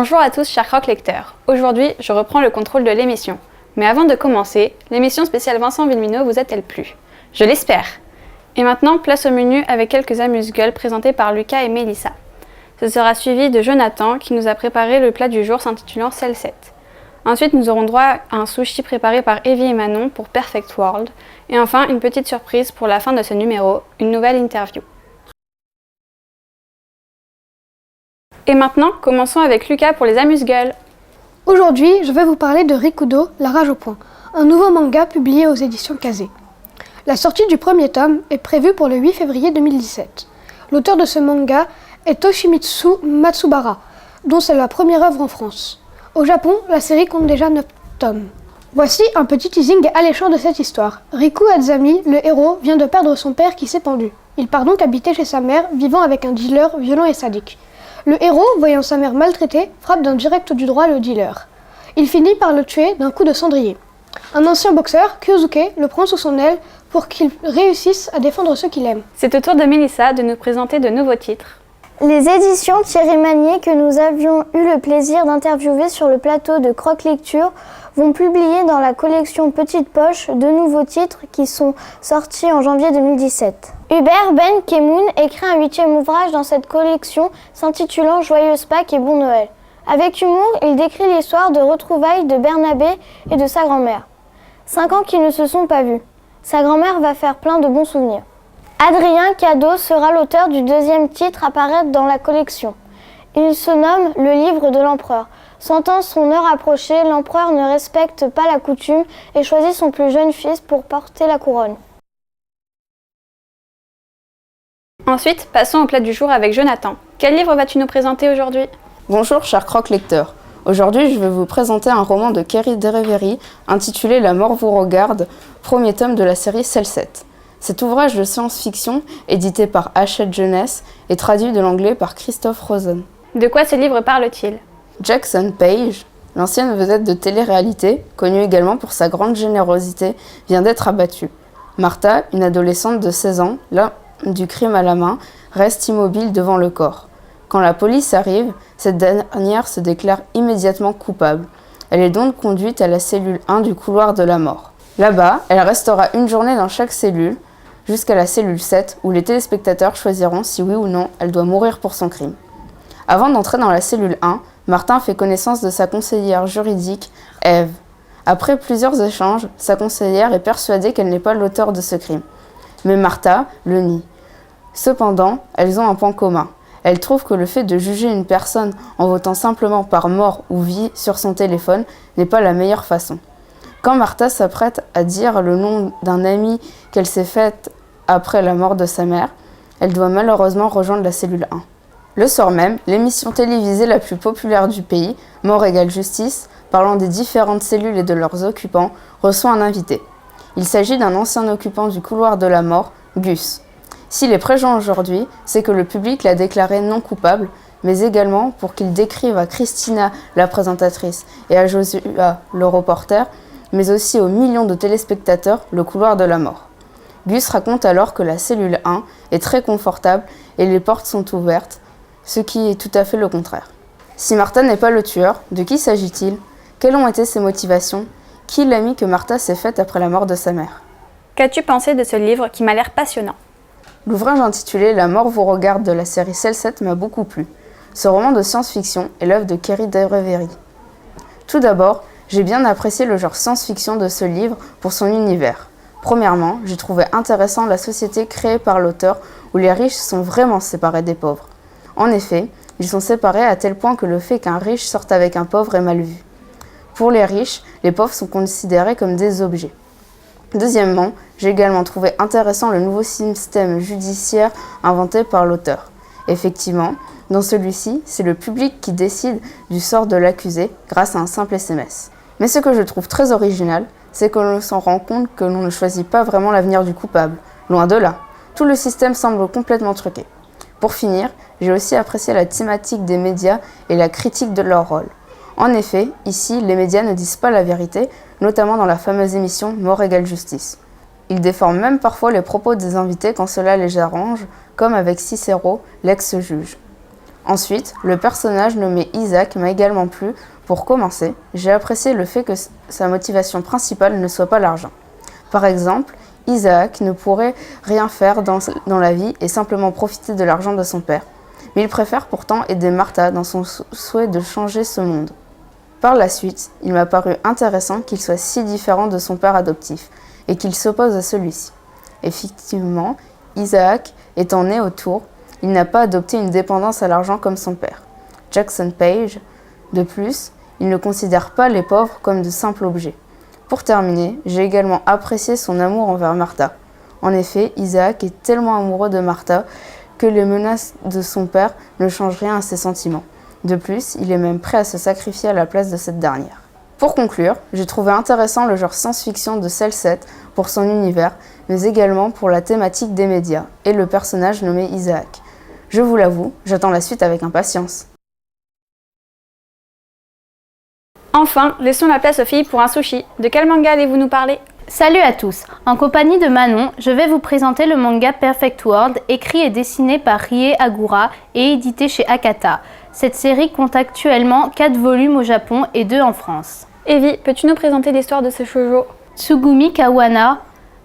Bonjour à tous chers croque lecteurs. Aujourd'hui, je reprends le contrôle de l'émission. Mais avant de commencer, l'émission spéciale Vincent Villeminot vous a-t-elle plu? Je l'espère. Et maintenant, place au menu avec quelques amuse-gueules présentés par Lucas et Mélissa. Ce sera suivi de Jonathan qui nous a préparé le plat du jour s'intitulant Celle-7. Ensuite, nous aurons droit à un sushi préparé par Evie et Manon pour Perfect World. Et enfin, une petite surprise pour la fin de ce numéro, une nouvelle interview. Et maintenant, commençons avec Lucas pour les amuse-gueules. Aujourd'hui, je vais vous parler de Rikudo, La Rage au Poing, un nouveau manga publié aux éditions Kazé. La sortie du premier tome est prévue pour le 8 février 2017. L'auteur de ce manga est Toshimitsu Matsubara, dont c'est la première œuvre en France. Au Japon, la série compte déjà 9 tomes. Voici un petit teasing alléchant de cette histoire. Riku Azami, le héros, vient de perdre son père qui s'est pendu. Il part donc habiter chez sa mère, vivant avec un dealer violent et sadique. Le héros, voyant sa mère maltraitée, frappe d'un direct du droit le dealer. Il finit par le tuer d'un coup de cendrier. Un ancien boxeur, Kyosuke, le prend sous son aile pour qu'il réussisse à défendre ceux qu'il aime. C'est au tour de Mélissa de nous présenter de nouveaux titres. Les éditions Thierry Magnier, que nous avions eu le plaisir d'interviewer sur le plateau de Croque Lecture, vont publier dans la collection Petite Poche de nouveaux titres qui sont sortis en janvier 2017. Hubert Ben Kemoun écrit un 8e ouvrage dans cette collection s'intitulant Joyeuse Pâques et Bon Noël. Avec humour, il décrit l'histoire de retrouvailles de Bernabé et de sa grand-mère. 5 ans qu'ils ne se sont pas vus. Sa grand-mère va faire plein de bons souvenirs. Adrien Cadeau sera l'auteur du 2e titre à paraître dans la collection. Il se nomme Le Livre de l'Empereur. Sentant son heure approcher, l'empereur ne respecte pas la coutume et choisit son plus jeune fils pour porter la couronne. Ensuite, passons au plat du jour avec Jonathan. Quel livre vas-tu nous présenter aujourd'hui? Bonjour chers croque lecteurs. Aujourd'hui, je vais vous présenter un roman de Kerry Dereveri intitulé La mort vous regarde, premier tome de la série Celle-7. Cet ouvrage de science-fiction, édité par Hachette Jeunesse, est traduit de l'anglais par Christophe Rosen. De quoi ce livre parle-t-il? Jackson Page, l'ancienne vedette de télé-réalité, connue également pour sa grande générosité, vient d'être abattue. Martha, une adolescente de 16 ans, l'homme du crime à la main, reste immobile devant le corps. Quand la police arrive, cette dernière se déclare immédiatement coupable. Elle est donc conduite à la cellule 1 du couloir de la mort. Là-bas, elle restera une journée dans chaque cellule, jusqu'à la cellule 7, où les téléspectateurs choisiront si oui ou non elle doit mourir pour son crime. Avant d'entrer dans la cellule 1, Martin fait connaissance de sa conseillère juridique, Eve. Après plusieurs échanges, sa conseillère est persuadée qu'elle n'est pas l'auteur de ce crime. Mais Martha le nie. Cependant, elles ont un point commun. Elle trouve que le fait de juger une personne en votant simplement par mort ou vie sur son téléphone n'est pas la meilleure façon. Quand Martha s'apprête à dire le nom d'un ami qu'elle s'est fait après la mort de sa mère, elle doit malheureusement rejoindre la cellule 1. Le soir même, l'émission télévisée la plus populaire du pays, Mort égale justice, parlant des différentes cellules et de leurs occupants, reçoit un invité. Il s'agit d'un ancien occupant du couloir de la mort, Gus. S'il est présent aujourd'hui, c'est que le public l'a déclaré non coupable, mais également pour qu'il décrive à Christina, la présentatrice, et à Joshua, le reporter, mais aussi aux millions de téléspectateurs, le couloir de la mort. Gus raconte alors que la cellule 1 est très confortable et les portes sont ouvertes, ce qui est tout à fait le contraire. Si Martha n'est pas le tueur, de qui s'agit-il? Quelles ont été ses motivations? Qui l'a mis que Martha s'est faite après la mort de sa mère? Qu'as-tu pensé de ce livre qui m'a l'air passionnant? L'ouvrage intitulé La mort vous regarde de la série Celle-7 m'a beaucoup plu. Ce roman de science-fiction est l'œuvre de Kerry Dereveri. Tout d'abord, j'ai bien apprécié le genre science-fiction de ce livre pour son univers. Premièrement, j'ai trouvé intéressant la société créée par l'auteur où les riches sont vraiment séparés des pauvres. En effet, ils sont séparés à tel point que le fait qu'un riche sorte avec un pauvre est mal vu. Pour les riches, les pauvres sont considérés comme des objets. Deuxièmement, j'ai également trouvé intéressant le nouveau système judiciaire inventé par l'auteur. Effectivement, dans celui-ci, c'est le public qui décide du sort de l'accusé grâce à un simple SMS. Mais ce que je trouve très original, c'est que l'on s'en rend compte que l'on ne choisit pas vraiment l'avenir du coupable. Loin de là. Tout le système semble complètement truqué. Pour finir, j'ai aussi apprécié la thématique des médias et la critique de leur rôle. En effet, ici, les médias ne disent pas la vérité, notamment dans la fameuse émission Mort égale justice. Ils déforment même parfois les propos des invités quand cela les arrange, comme avec Cicero, l'ex-juge. Ensuite, le personnage nommé Isaac m'a également plu. Pour commencer, j'ai apprécié le fait que sa motivation principale ne soit pas l'argent. Par exemple, Isaac ne pourrait rien faire dans la vie et simplement profiter de l'argent de son père. Mais il préfère pourtant aider Martha dans son souhait de changer ce monde. Par la suite, il m'a paru intéressant qu'il soit si différent de son père adoptif et qu'il s'oppose à celui-ci. Effectivement, Isaac étant né autour, il n'a pas adopté une dépendance à l'argent comme son père, Jackson Paige. De plus, il ne considère pas les pauvres comme de simples objets. Pour terminer, j'ai également apprécié son amour envers Martha. En effet, Isaac est tellement amoureux de Martha que les menaces de son père ne changent rien à ses sentiments. De plus, il est même prêt à se sacrifier à la place de cette dernière. Pour conclure, j'ai trouvé intéressant le genre science-fiction de Cell 7 pour son univers, mais également pour la thématique des médias et le personnage nommé Isaac. Je vous l'avoue, j'attends la suite avec impatience. Enfin, laissons la place aux filles pour un sushi. De quel manga allez-vous nous parler ? Salut à tous, en compagnie de Manon, je vais vous présenter le manga Perfect World, écrit et dessiné par Rie Agura et édité chez Akata. Cette série compte actuellement 4 volumes au Japon et 2 en France. Evie, peux-tu nous présenter l'histoire de ce shoujo ? Tsugumi Kawana,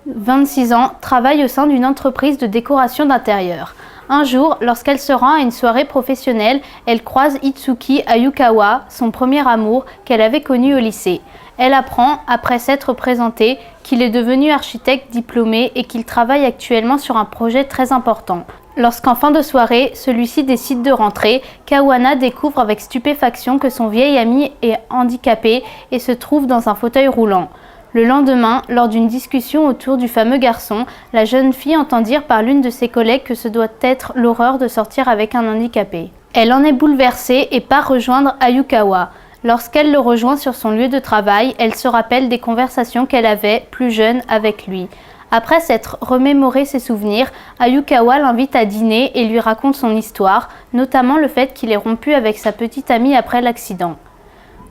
26 ans, travaille au sein d'une entreprise de décoration d'intérieur. Un jour, lorsqu'elle se rend à une soirée professionnelle, elle croise Itsuki Ayukawa, son premier amour qu'elle avait connu au lycée. Elle apprend, après s'être présentée, qu'il est devenu architecte diplômé et qu'il travaille actuellement sur un projet très important. Lorsqu'en fin de soirée, celui-ci décide de rentrer, Kawana découvre avec stupéfaction que son vieil ami est handicapé et se trouve dans un fauteuil roulant. Le lendemain, lors d'une discussion autour du fameux garçon, la jeune fille entend dire par l'une de ses collègues que ce doit être l'horreur de sortir avec un handicapé. Elle en est bouleversée et part rejoindre Ayukawa. Lorsqu'elle le rejoint sur son lieu de travail, elle se rappelle des conversations qu'elle avait, plus jeune, avec lui. Après s'être remémoré ses souvenirs, Ayukawa l'invite à dîner et lui raconte son histoire, notamment le fait qu'il ait rompu avec sa petite amie après l'accident.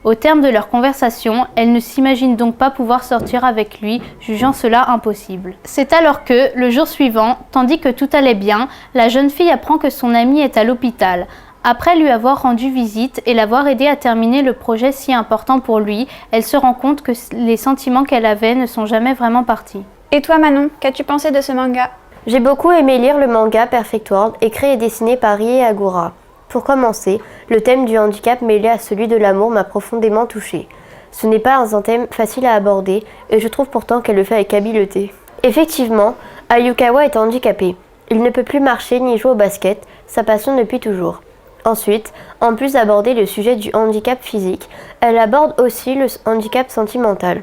Au terme de leur conversation, elle ne s'imagine donc pas pouvoir sortir avec lui, jugeant cela impossible. C'est alors que, le jour suivant, tandis que tout allait bien, la jeune fille apprend que son amie est à l'hôpital. Après lui avoir rendu visite et l'avoir aidé à terminer le projet si important pour lui, elle se rend compte que les sentiments qu'elle avait ne sont jamais vraiment partis. Et toi Manon, qu'as-tu pensé de ce manga ? J'ai beaucoup aimé lire le manga Perfect World, écrit et dessiné par Rie Agura. Pour commencer, le thème du handicap mêlé à celui de l'amour m'a profondément touchée. Ce n'est pas un thème facile à aborder et je trouve pourtant qu'elle le fait avec habileté. Effectivement, Ayukawa est handicapé. Il ne peut plus marcher ni jouer au basket, sa passion depuis toujours. Ensuite, en plus d'aborder le sujet du handicap physique, elle aborde aussi le handicap sentimental.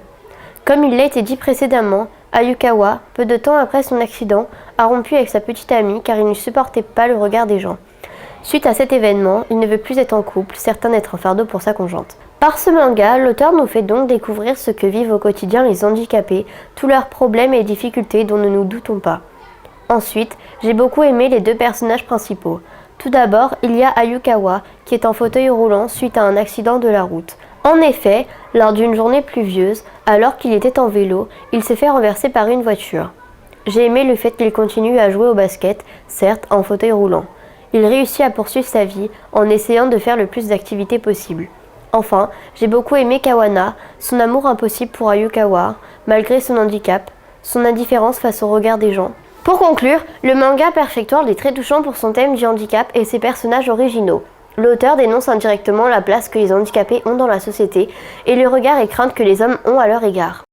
Comme il l'a été dit précédemment, Ayukawa, peu de temps après son accident, a rompu avec sa petite amie car il ne supportait pas le regard des gens. Suite à cet événement, il ne veut plus être en couple, certain d'être un fardeau pour sa conjointe. Par ce manga, l'auteur nous fait donc découvrir ce que vivent au quotidien les handicapés, tous leurs problèmes et difficultés dont ne nous doutons pas. Ensuite, j'ai beaucoup aimé les 2 personnages principaux. Tout d'abord, il y a Ayukawa, qui est en fauteuil roulant suite à un accident de la route. En effet, lors d'une journée pluvieuse, alors qu'il était en vélo, il s'est fait renverser par une voiture. J'ai aimé le fait qu'il continue à jouer au basket, certes en fauteuil roulant. Il réussit à poursuivre sa vie en essayant de faire le plus d'activités possible. Enfin, j'ai beaucoup aimé Kawana, son amour impossible pour Ayukawa, malgré son handicap, son indifférence face au regard des gens. Pour conclure, le manga Perfect World est très touchant pour son thème du handicap et ses personnages originaux. L'auteur dénonce indirectement la place que les handicapés ont dans la société et le regard et crainte que les hommes ont à leur égard.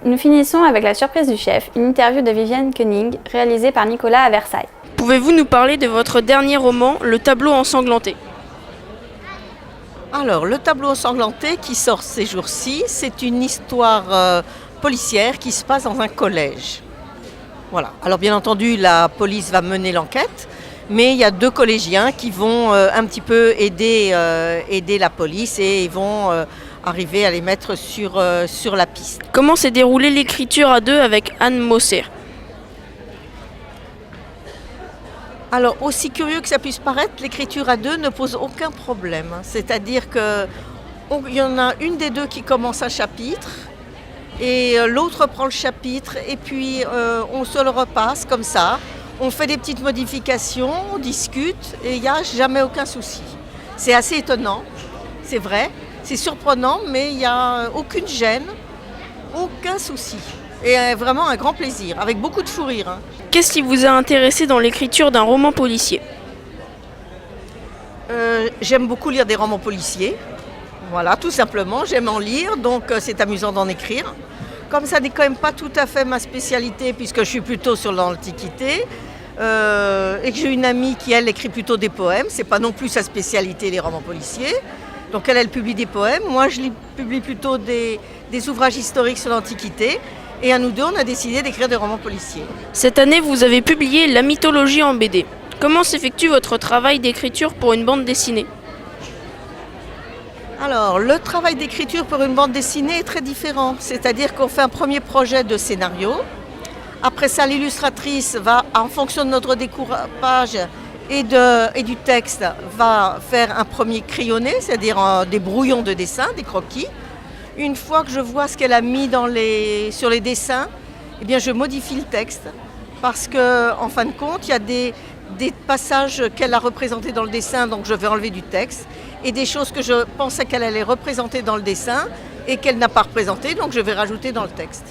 Nous finissons avec la surprise du chef, une interview de Viviane Koenig réalisée par Nicolas à Versailles. Pouvez-vous nous parler de votre dernier roman, Le Tableau ensanglanté ? Alors, Le Tableau ensanglanté qui sort ces jours-ci, c'est une histoire policière qui se passe dans un collège. Voilà. Alors bien entendu, la police va mener l'enquête, mais il y a 2 collégiens qui vont un petit peu aider la police et ils vont arriver à les mettre sur la piste. Comment s'est déroulée l'écriture à 2 avec Anne Mosser ? Alors, aussi curieux que ça puisse paraître, l'écriture à 2 ne pose aucun problème. C'est-à-dire qu'il y en a une des 2 qui commence un chapitre et l'autre prend le chapitre et puis on se le repasse comme ça. On fait des petites modifications, on discute et il n'y a jamais aucun souci. C'est assez étonnant, c'est vrai, c'est surprenant, mais il n'y a aucune gêne, aucun souci. Et vraiment un grand plaisir, avec beaucoup de fou rire. Hein. Qu'est-ce qui vous a intéressé dans l'écriture d'un roman policier ? J'aime beaucoup lire des romans policiers. Voilà, tout simplement, j'aime en lire, donc c'est amusant d'en écrire. Comme ça n'est quand même pas tout à fait ma spécialité, puisque je suis plutôt sur l'Antiquité, et que j'ai une amie qui, elle, écrit plutôt des poèmes, c'est pas non plus sa spécialité, les romans policiers. Donc elle publie des poèmes, moi je publie plutôt des ouvrages historiques sur l'Antiquité, et à nous deux, on a décidé d'écrire des romans policiers. Cette année, vous avez publié La mythologie en BD. Comment s'effectue votre travail d'écriture pour une bande dessinée ? Alors, le travail d'écriture pour une bande dessinée est très différent. C'est-à-dire qu'on fait un premier projet de scénario. Après ça, l'illustratrice va, en fonction de notre découpage et du texte, va faire un premier crayonné, c'est-à-dire des brouillons de dessin, des croquis. Une fois que je vois ce qu'elle a mis sur les dessins, eh bien, je modifie le texte. Parce qu'en fin de compte, il y a des passages qu'elle a représentés dans le dessin, donc je vais enlever du texte. Et des choses que je pensais qu'elle allait représenter dans le dessin et qu'elle n'a pas représentées, donc je vais rajouter dans le texte.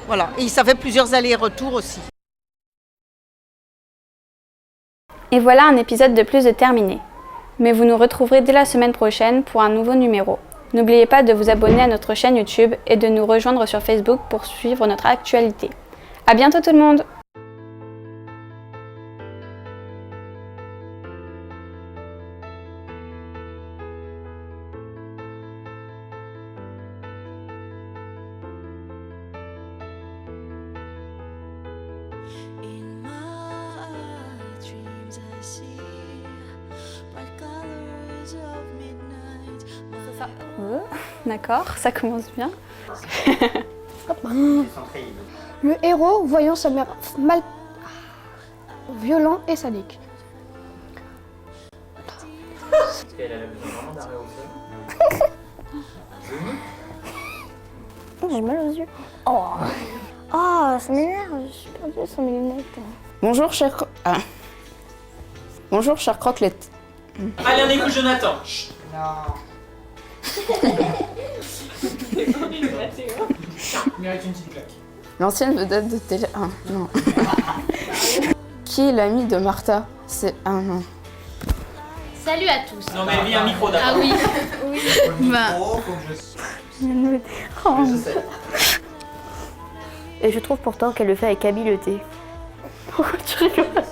Voilà, et ça fait plusieurs allers-retours aussi. Et voilà un épisode de plus de terminé. Mais vous nous retrouverez dès la semaine prochaine pour un nouveau numéro. N'oubliez pas de vous abonner à notre chaîne YouTube et de nous rejoindre sur Facebook pour suivre notre actualité. À bientôt tout le monde! D'accord, ça commence bien. Le héros, voyant sa mère violent et sadique. J'ai mal aux yeux. Oh, ça m'énerve, j'ai perdu sans mes lunettes. Bonjour, cher Croquelette. Allez, on écoute Jonathan. Mérite une petite claque. L'ancienne vedette de télé... Ah, non. Qui est l'ami de Martha? C'est... Ah, non. Salut à tous. Non mais lui un micro d'abord. Ah oui. Oui. Je sais. Et je trouve pourtant qu'elle le fait avec habileté. Pourquoi tu rigoles ?